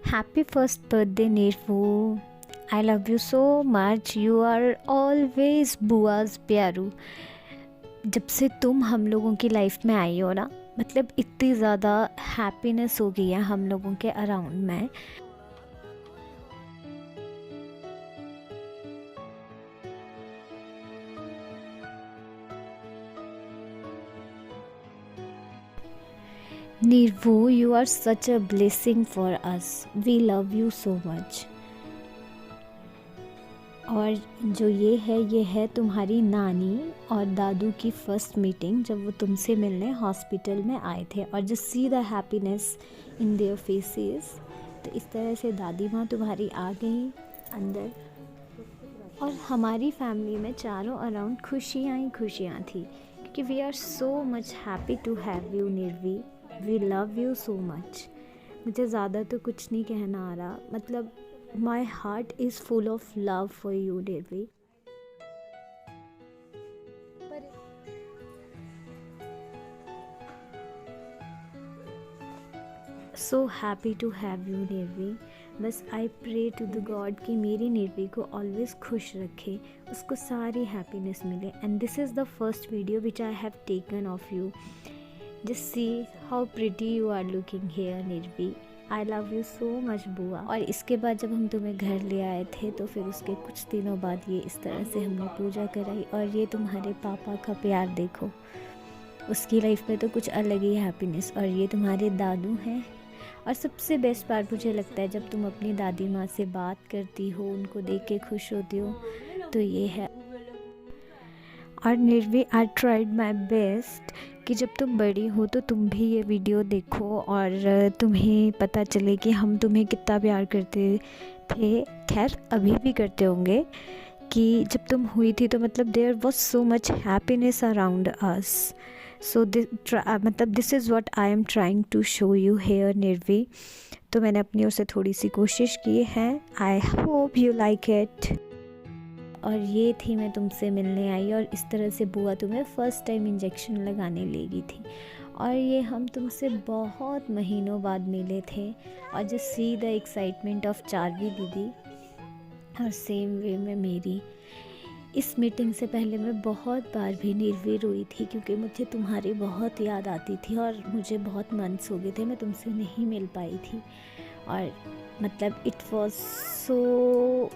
Happy first birthday, Nirvu. I love you so much. You are always बुआज Pyaru. जब से तुम हम लोगों की लाइफ में आई हो ना, मतलब इतनी ज़्यादा हैप्पीनेस हो गई है हम लोगों के अराउंड में. Nirvu, you are such a blessing for us. We love you so much. और जो ये है तुम्हारी नानी और दादू की फ़र्स्ट मीटिंग, जब वो तुमसे मिलने हॉस्पिटल में आए थे. और just see the happiness in their faces. तो इस तरह से दादी माँ तुम्हारी आ गई अंदर, और हमारी फैमिली में चारों अराउंड खुशियाँ ही खुशियाँ थी, क्योंकि we are so much happy to have you Nirvi. We love you so much. मुझे ज़्यादा तो कुछ नहीं कहना आ रहा, मतलब my heart is full of love for you, Nirvi. So happy to have you, Nirvi. बस I pray to the God कि मेरी निर्वी को always खुश रखे, उसको सारी happiness मिले. And this is the first video which I have taken of you. Just see how pretty you are looking here, Nirvi. I love you so much बुआ. और इसके बाद जब हम तुम्हें घर ले आए थे, तो फिर उसके कुछ दिनों बाद ये इस तरह से हमने पूजा कराई. और ये तुम्हारे पापा का प्यार देखो, उसकी लाइफ में तो कुछ अलग ही हैप्पीनेस. और ये तुम्हारे दादू हैं. और सबसे बेस्ट पार्ट मुझे लगता है जब तुम अपनी दादी माँ से बात करती हो, उनको देख के खुश होती हो, तो ये है. और निर्वी, आई ट्राइड माई बेस्ट कि जब तुम बड़ी हो तो तुम भी ये वीडियो देखो और तुम्हें पता चले कि हम तुम्हें कितना प्यार करते थे. खैर अभी भी करते होंगे, कि जब तुम हुई थी तो मतलब there was so much happiness around us. So मतलब this is what I am trying to show you here Nirvi. तो मैंने अपनी ओर से थोड़ी सी कोशिश की है. आई होप यू लाइक इट. और ये थी मैं तुमसे मिलने आई, और इस तरह से बुआ तुम्हें फ़र्स्ट टाइम इंजेक्शन लगाने ले गई थी. और ये हम तुमसे बहुत महीनों बाद मिले थे. और just see the excitement of Charvi दीदी, और सेम वे में मेरी. इस मीटिंग से पहले मैं बहुत बार भी निर्वी रोई थी, क्योंकि मुझे तुम्हारी बहुत याद आती थी और मुझे बहुत मंथ्स हो गए थे मैं तुमसे नहीं मिल पाई थी. और मतलब it was so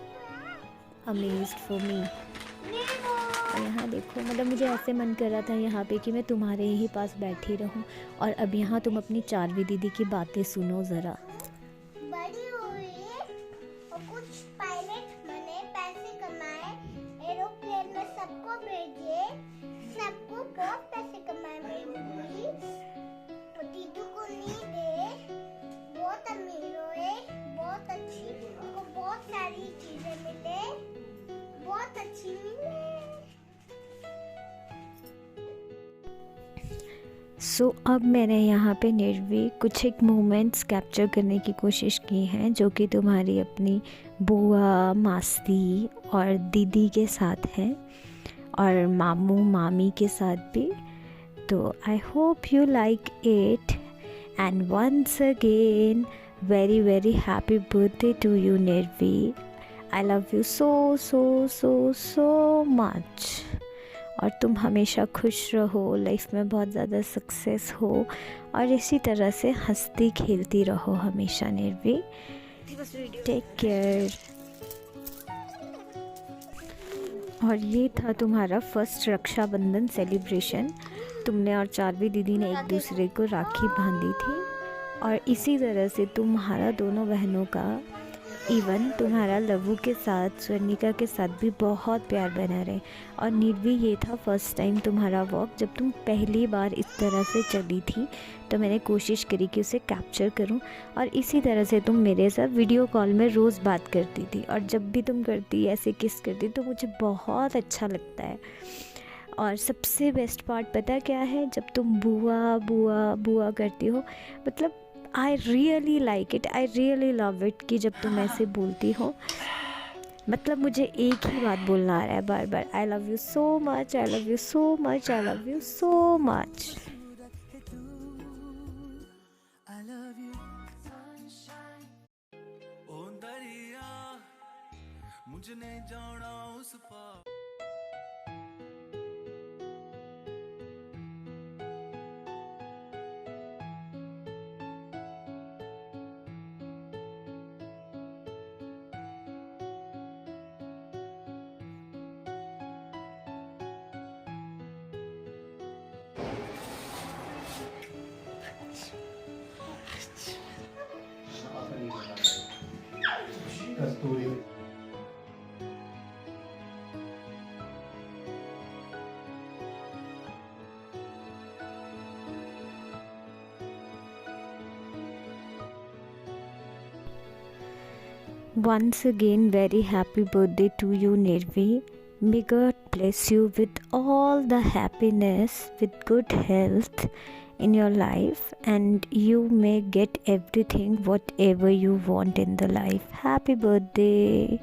amazed for me. और यहाँ देखो, मतलब मुझे ऐसे मन कर रहा था यहाँ पे कि मैं तुम्हारे ही पास बैठी रहूँ. और अब यहाँ तुम अपनी चारवी दीदी की बातें सुनो ज़रा. बड़ी हुई और कुछ पायलट बने, पैसे कमाए, एरोप्लेन में सबको भेजे, सबको बहुत पैसे कमाए. मेरी मम्मी और दीदू को नहीं दे, बहुत अमीर हुए, बहुत अच्छी, उनको बहुत सारी चीजें मिले, बहुत अच्छी मिले. सो अब मैंने यहाँ पे निर्वी कुछ एक मोमेंट्स कैप्चर करने की कोशिश की हैं, जो कि तुम्हारी अपनी बुआ, मासी और दीदी के साथ हैं, और मामू मामी के साथ भी. तो I hope you like it. And once again very very happy birthday to you Nirvi. I love you so so so so much. और तुम हमेशा खुश रहो, लाइफ में बहुत ज़्यादा सक्सेस हो, और इसी तरह से हंसती खेलती रहो हमेशा निर्वी. Take care. और ये था तुम्हारा फर्स्ट रक्षाबंधन सेलिब्रेशन. तुमने और चारवी दीदी ने एक दूसरे को राखी बांधी थी, और इसी तरह से तुम्हारा दोनों बहनों का, इवन तुम्हारा लवू के साथ, स्वर्णिका के साथ भी बहुत प्यार बना रहे. और निर्वी, ये था फर्स्ट टाइम तुम्हारा वॉक. जब तुम पहली बार इस तरह से चली थी, तो मैंने कोशिश करी कि उसे कैप्चर करूं. और इसी तरह से तुम मेरे साथ वीडियो कॉल में रोज़ बात करती थी, और जब भी तुम करती ऐसे किस करती, तो मुझे बहुत अच्छा लगता है. और सबसे बेस्ट पार्ट पता क्या है, जब तुम बुआ बुआ बुआ करती हो, मतलब I really like it, I really love it, कि जब तुम ऐसे बोलती हो, मतलब मुझे एक ही बात बोलना आ रहा है बार बार. I love you so much, I love you so much, I love you so much. ने जाना उस पार कस्तूरी Once again, very happy birthday to you, Nirvi. May God bless you with all the happiness, with good health in your life, and you may get everything whatever you want in the life. Happy birthday!